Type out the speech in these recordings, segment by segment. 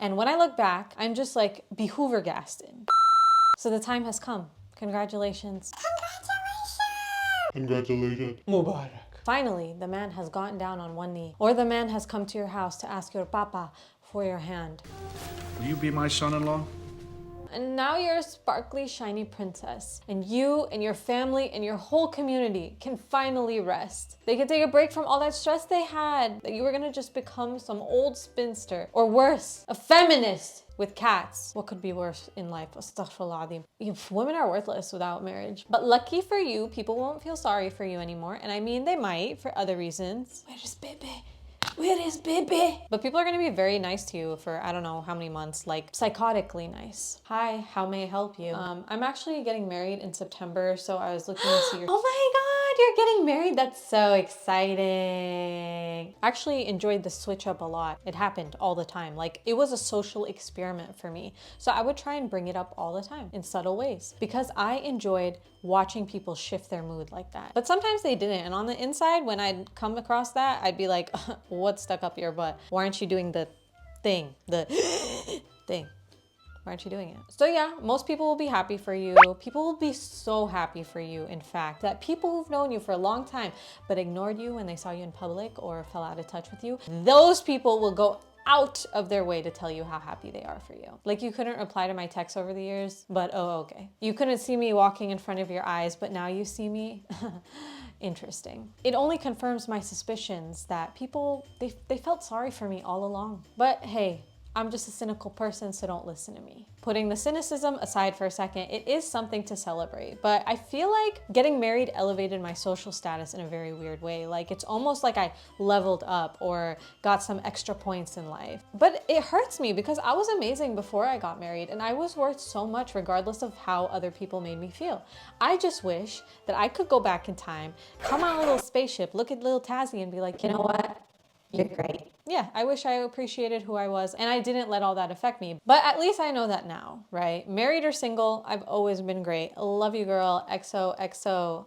And when I look back, I'm just like behoovergasted. So the time has come. Congratulations. Congratulations. Mubarak. Finally, the man has gotten down on one knee, or the man has come to your house to ask your papa for your hand. Will you be my son-in-law? And now you're a sparkly, shiny princess. And you and your family and your whole community can finally rest. They can take a break from all that stress they had, that you were gonna just become some old spinster. Or worse, a feminist with cats. What could be worse in life? Astaghfirullah azim. Women are worthless without marriage. But lucky for you, people won't feel sorry for you anymore. And I mean, they might for other reasons. Where is baby? Where is baby? But people are gonna be very nice to you for I don't know how many months, like psychotically nice. Hi, how may I help you? I'm actually getting married in September, so I was looking to see your— Oh my God, you're getting married? That's so exciting. I actually enjoyed the switch up a lot. It happened all the time. Like it was a social experiment for me. So I would try and bring it up all the time in subtle ways because I enjoyed watching people shift their mood like that. But sometimes they didn't. And on the inside, when I'd come across that, I'd be like, what's stuck up your butt? Why aren't you doing the thing? The thing. Why aren't you doing it? So yeah, most people will be happy for you. People will be so happy for you, in fact, that people who've known you for a long time but ignored you when they saw you in public or fell out of touch with you, those people will go out of their way to tell you how happy they are for you. Like you couldn't reply to my texts over the years, but oh, okay. You couldn't see me walking in front of your eyes, but now you see me. Interesting. It only confirms my suspicions that people, they felt sorry for me all along. But hey, I'm just a cynical person, so don't listen to me. Putting the cynicism aside for a second, it is something to celebrate, but I feel like getting married elevated my social status in a very weird way. Like it's almost like I leveled up or got some extra points in life. But it hurts me because I was amazing before I got married and I was worth so much regardless of how other people made me feel. I just wish that I could go back in time, come on a little spaceship, look at little Tazzy and be like, you know what? You're great. Yeah, I wish I appreciated who I was and I didn't let all that affect me. But at least I know that now, right? Married or single, I've always been great. Love you, girl. XOXO.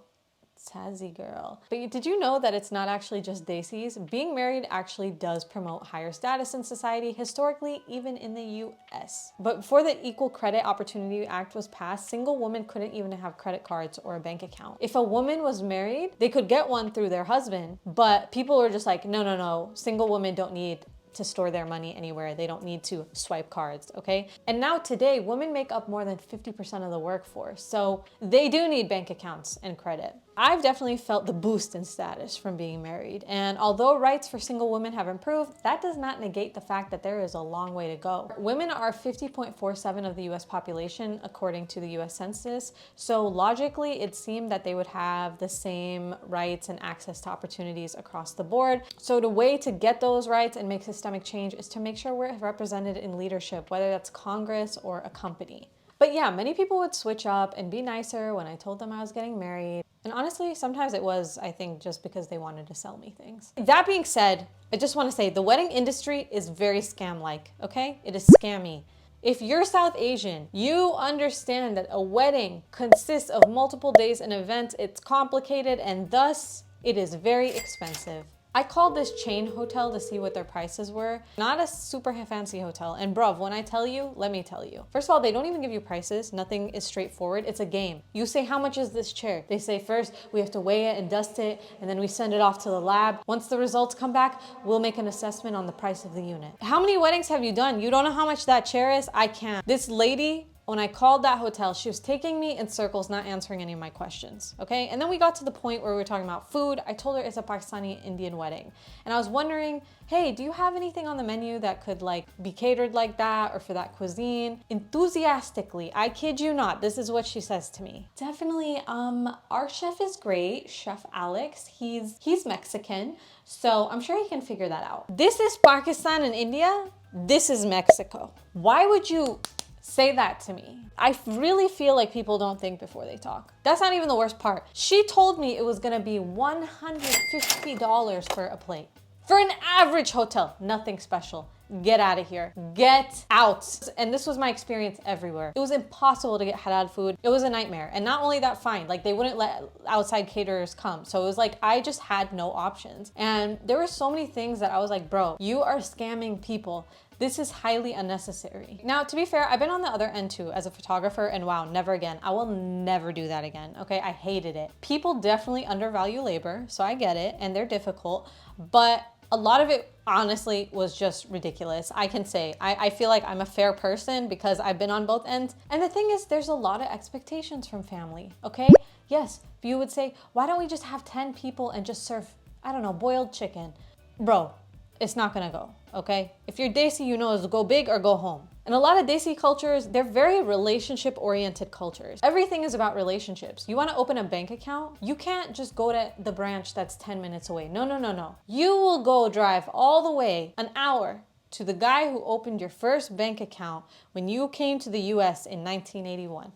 Tazzy girl. But did you know that it's not actually just daisies? Being married actually does promote higher status in society, historically, even in the US. But before the Equal Credit Opportunity Act was passed, single women couldn't even have credit cards or a bank account. If a woman was married, they could get one through their husband, but people were just like, no, no, no, single women don't need to store their money anywhere. They don't need to swipe cards, okay? And now today, women make up more than 50% of the workforce. So they do need bank accounts and credit. I've definitely felt the boost in status from being married. And although rights for single women have improved, that does not negate the fact that there is a long way to go. Women are 50.47% of the US population, according to the US Census. So logically, it seemed that they would have the same rights and access to opportunities across the board. So the way to get those rights and make systemic change is to make sure we're represented in leadership, whether that's Congress or a company. But yeah, many people would switch up and be nicer when I told them I was getting married. And honestly, sometimes it was, I think, just because they wanted to sell me things. That being said, I just want to say the wedding industry is very scam-like, okay? It is scammy. If you're South Asian, you understand that a wedding consists of multiple days and events. It's complicated and thus it is very expensive. I called this chain hotel to see what their prices were. Not a super fancy hotel. And bruv, when I tell you, let me tell you. First of all, they don't even give you prices. Nothing is straightforward. It's a game. You say, how much is this chair? They say, first, we have to weigh it and dust it, and then we send it off to the lab. Once the results come back, we'll make an assessment on the price of the unit. How many weddings have you done? You don't know how much that chair is? I can't. This lady, when I called that hotel, she was taking me in circles, not answering any of my questions, okay? And then we got to the point where we were talking about food. I told her it's a Pakistani Indian wedding. And I was wondering, hey, do you have anything on the menu that could like be catered like that or for that cuisine? Enthusiastically, I kid you not, this is what she says to me. Definitely, our chef is great, Chef Alex. He's Mexican, so I'm sure he can figure that out. This is Pakistan and India. This is Mexico. Why would you say that to me? I really feel like people don't think before they talk. That's not even the worst part. She told me it was gonna be $150 for a plate. For an average hotel, nothing special. Get out of here. Get out. And this was my experience everywhere. It was impossible to get halal food. It was a nightmare. And not only that, fine, like they wouldn't let outside caterers come. So it was like, I just had no options. And there were so many things that I was like, bro, you are scamming people. This is highly unnecessary. Now, to be fair, I've been on the other end too as a photographer, and wow, never again. I will never do that again, okay? I hated it. People definitely undervalue labor, so I get it, and they're difficult, but a lot of it honestly was just ridiculous. I can say, I feel like I'm a fair person because I've been on both ends. And the thing is, there's a lot of expectations from family, okay? Yes, you would say, why don't we just have 10 people and just serve, I don't know, boiled chicken? Bro, it's not gonna go, okay? If you're Desi, you know, is go big or go home. And a lot of Desi cultures, they're very relationship-oriented cultures. Everything is about relationships. You wanna open a bank account? You can't just go to the branch that's 10 minutes away. No, no, no, no. You will go drive all the way, an hour, to the guy who opened your first bank account when you came to the US in 1981.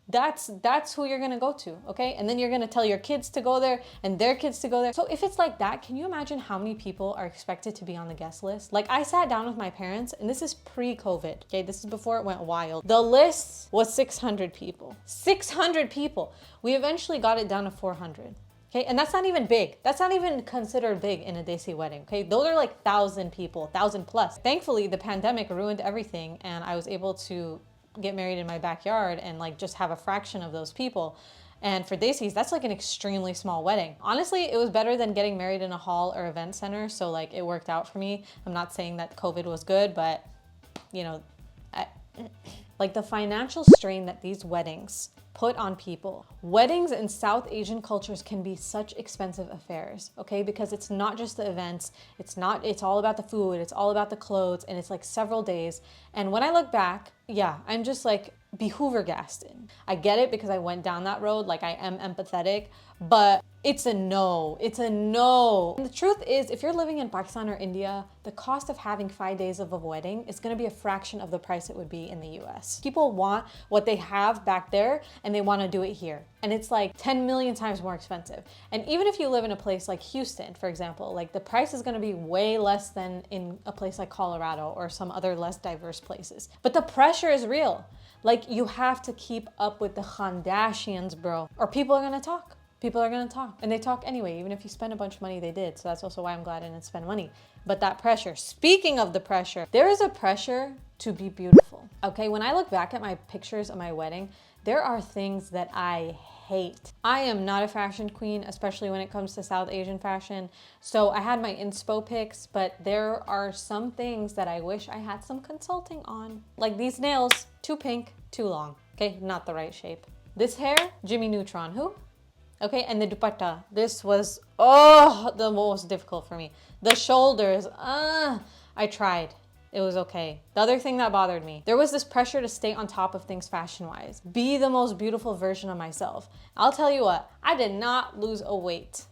That's who you're gonna go to, okay? And then you're gonna tell your kids to go there and their kids to go there. So if it's like that, can you imagine how many people are expected to be on the guest list? Like, I sat down with my parents, and this is pre-COVID, okay? This is before it went wild. The list was 600 people. 600 people. We eventually got it down to 400. Okay, and that's not even big. That's not even considered big in a Desi wedding, okay? Those are like 1,000 people, 1,000 plus. Thankfully, the pandemic ruined everything, and I was able to get married in my backyard and like just have a fraction of those people. And for Desis, that's like an extremely small wedding. Honestly, it was better than getting married in a hall or event center, so like it worked out for me. I'm not saying that COVID was good, but you know, like the financial strain that these weddings put on people. Weddings in South Asian cultures can be such expensive affairs, okay? Because it's not just the events, it's all about the food, it's all about the clothes, and it's like several days. And when I look back, yeah, I'm just like behoovergasted. I get it because I went down that road, like I am empathetic, but it's a no, it's a no. And the truth is, if you're living in Pakistan or India, the cost of having 5 days of a wedding is gonna be a fraction of the price it would be in the US. People want what they have back there and they wanna do it here. And it's like 10 million times more expensive. And even if you live in a place like Houston, for example, like the price is gonna be way less than in a place like Colorado or some other less diverse places. But the pressure is real. Like, you have to keep up with the Kardashians, bro, or people are gonna talk. People are gonna talk, and they talk anyway. Even if you spend a bunch of money, they did. So that's also why I'm glad I didn't spend money. But that pressure, speaking of the pressure, there is a pressure to be beautiful, okay? When I look back at my pictures of my wedding, there are things that I hate. I am not a fashion queen, especially when it comes to South Asian fashion. So I had my inspo pics, but there are some things that I wish I had some consulting on. Like these nails, too pink, too long, okay? Not the right shape. This hair, Jimmy Neutron, who? Okay, and the dupatta, this was, the most difficult for me. The shoulders, I tried. It was okay. The other thing that bothered me, there was this pressure to stay on top of things fashion-wise. Be the most beautiful version of myself. I'll tell you what, I did not lose a weight.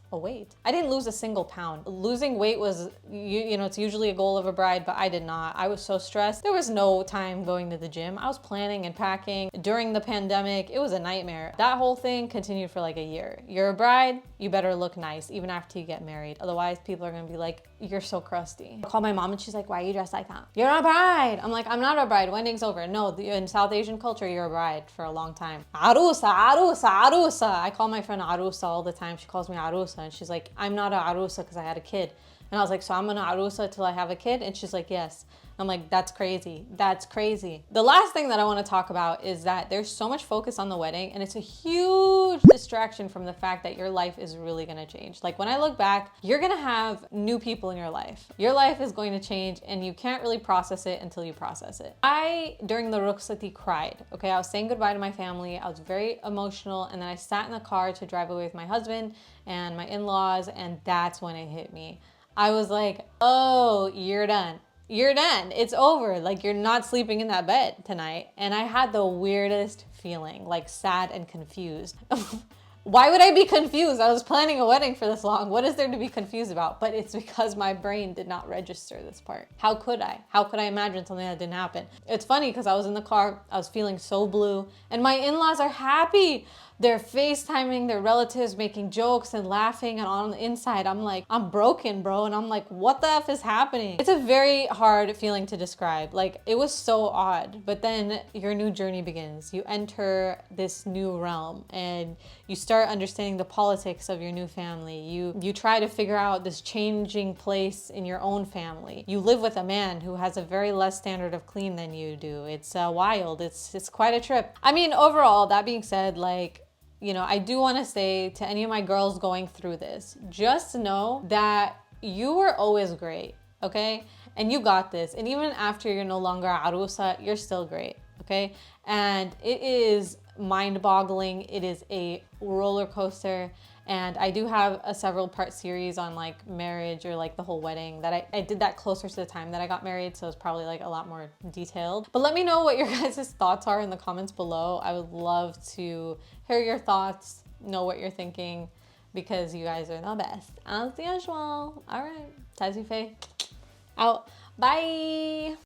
I didn't lose a single pound. Losing weight was, you know, it's usually a goal of a bride, but I did not. I was so stressed. There was no time going to the gym. I was planning and packing. During the pandemic, it was a nightmare. That whole thing continued for like a year. You're a bride, you better look nice, even after you get married. Otherwise, people are gonna be like, you're so crusty. I call my mom and she's like, why are you dressed like that? You're a bride. I'm like, I'm not a bride, wedding's over. No, in South Asian culture, you're a bride for a long time. Arusa, arusa, arusa. I call my friend arusa all the time. She calls me arusa. And she's like, I'm not a arusa because I had a kid. And I was like, so I'm an arusa till I have a kid? And she's like, yes. I'm like, that's crazy. That's crazy. The last thing that I want to talk about is that there's so much focus on the wedding and it's a huge distraction from the fact that your life is really going to change. Like when I look back, you're going to have new people in your life. Your life is going to change and you can't really process it until you process it. I, during the Rukhsati, cried. Okay, I was saying goodbye to my family. I was very emotional and then I sat in the car to drive away with my husband and my in-laws, and that's when it hit me. I was like, oh, you're done. You're done. It's over. Like, you're not sleeping in that bed tonight. And I had the weirdest feeling, like sad and confused. Why would I be confused? I was planning a wedding for this long. What is there to be confused about? But it's because my brain did not register this part. How could I? How could I imagine something that didn't happen? It's funny because I was in the car, I was feeling so blue, and my in-laws are happy. They're FaceTiming their relatives, making jokes and laughing, and on the inside, I'm like, I'm broken, bro. And I'm like, what the F is happening? It's a very hard feeling to describe. Like, it was so odd, but then your new journey begins. You enter this new realm and you start start understanding the politics of your new family. You try to figure out this changing place in your own family. You live with a man who has a very less standard of clean than you do. It's wild. It's quite a trip. I mean, overall, that being said, like, you know, I do want to say to any of my girls going through this, just know that you were always great, okay? And you got this. And even after you're no longer arusa, you're still great, okay? And it is mind-boggling. It is a roller coaster. And I do have a several part series on like marriage or like the whole wedding that I did that closer to the time that I got married. So it's probably like a lot more detailed. But let me know what your guys' thoughts are in the comments below. I would love to hear your thoughts, know what you're thinking, because you guys are the best as usual. All right, TazzyPhe out. Bye.